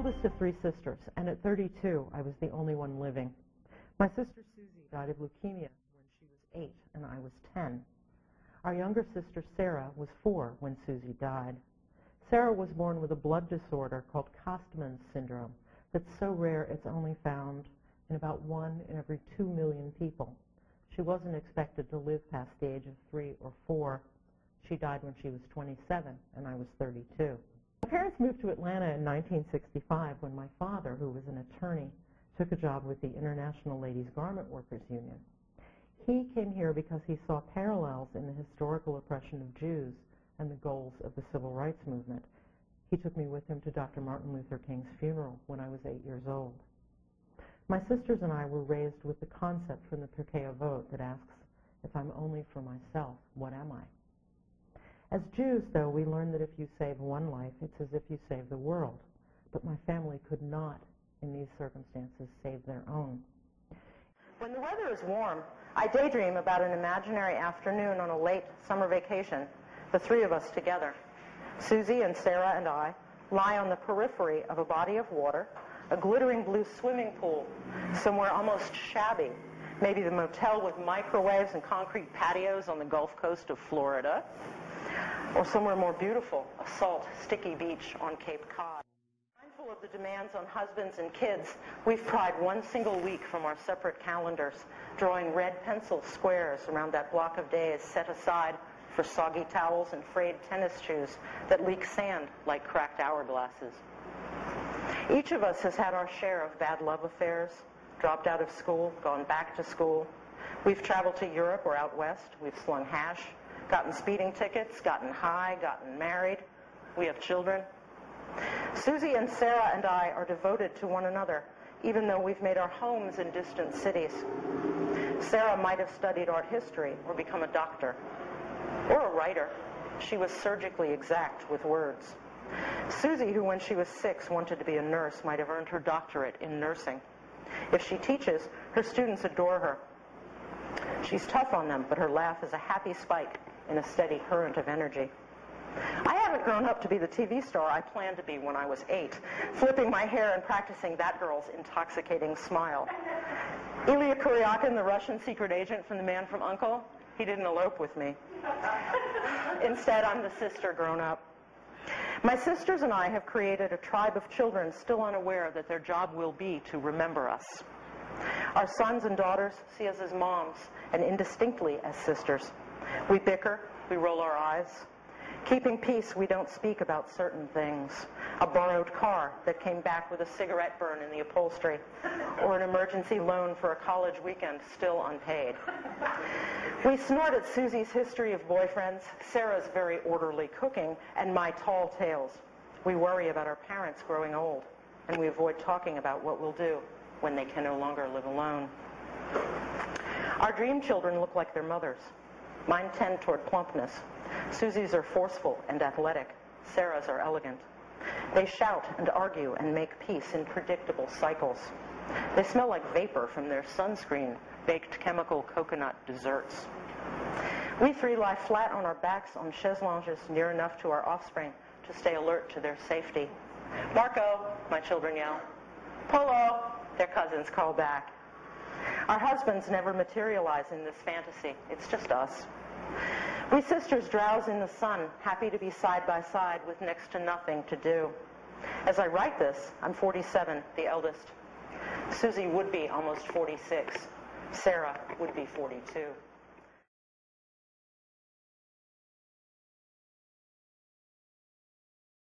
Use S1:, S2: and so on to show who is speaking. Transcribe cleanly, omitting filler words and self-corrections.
S1: oldest of three sisters, and at 32, I was the only one living. My sister Susie died of leukemia when she was 8, and I was 10. Our younger sister Sarah was 4 when Susie died. Sarah was born with a blood disorder called Costman's syndrome that's so rare it's only found in about 1 in every 2 million people. She wasn't expected to live past the age of 3 or 4. She died when she was 27, and I was 32. My parents moved to Atlanta in 1965 when my father, who was an attorney, took a job with the International Ladies Garment Workers Union. He came here because he saw parallels in the historical oppression of Jews and the goals of the Civil Rights Movement. He took me with him to Dr. Martin Luther King's funeral when I was 8 years old. My sisters and I were raised with the concept from the Pirkei Avot that asks, if I'm only for myself, what am I? As Jews, though, we learn that if you save one life, it's as if you save the world. But my family could not, in these circumstances, save their own. When the weather is warm, I daydream about an imaginary afternoon on a late summer vacation, the three of us together. Susie and Sarah and I lie on the periphery of a body of water, a glittering blue swimming pool, somewhere almost shabby, maybe the motel with microwaves and concrete patios on the Gulf Coast of Florida, or somewhere more beautiful, a salt, sticky beach on Cape Cod. Mindful of the demands on husbands and kids, we've pried one single week from our separate calendars, drawing red pencil squares around that block of days set aside for soggy towels and frayed tennis shoes that leak sand like cracked hourglasses. Each of us has had our share of bad love affairs, dropped out of school, gone back to school. We've traveled to Europe or out west. We've slung hash, gotten speeding tickets, gotten high, gotten married. We have children. Susie and Sarah and I are devoted to one another, even though we've made our homes in distant cities. Sarah might have studied art history or become a doctor, or a writer. She was surgically exact with words. Susie, who when she was 6 wanted to be a nurse, might have earned her doctorate in nursing. If she teaches, her students adore her. She's tough on them, but her laugh is a happy spike in a steady current of energy. I haven't grown up to be the TV star I planned to be when I was 8, flipping my hair and practicing that girl's intoxicating smile. Ilya Kuryakin, the Russian secret agent from The Man from U.N.C.L.E., he didn't elope with me. Instead, I'm the sister grown up. My sisters and I have created a tribe of children still unaware that their job will be to remember us. Our sons and daughters see us as moms and indistinctly as sisters. We bicker, we roll our eyes. Keeping peace, we don't speak about certain things. A borrowed car that came back with a cigarette burn in the upholstery, or an emergency loan for a college weekend still unpaid. We snort at Susie's history of boyfriends, Sarah's very orderly cooking, and my tall tales. We worry about our parents growing old, and we avoid talking about what we'll do when they can no longer live alone. Our dream children look like their mothers. Mine tend toward plumpness. Susie's are forceful and athletic. Sarah's are elegant. They shout and argue and make peace in predictable cycles. They smell like vapor from their sunscreen, baked chemical coconut desserts. We three lie flat on our backs on chaise lounges near enough to our offspring to stay alert to their safety. Marco, my children yell. Polo, their cousins call back. Our husbands never materialize in this fantasy. It's just us. We sisters drowse in the sun, happy to be side by side with next to nothing to do. As I write this, I'm 47, the eldest. Susie would be almost 46. Sarah would be 42.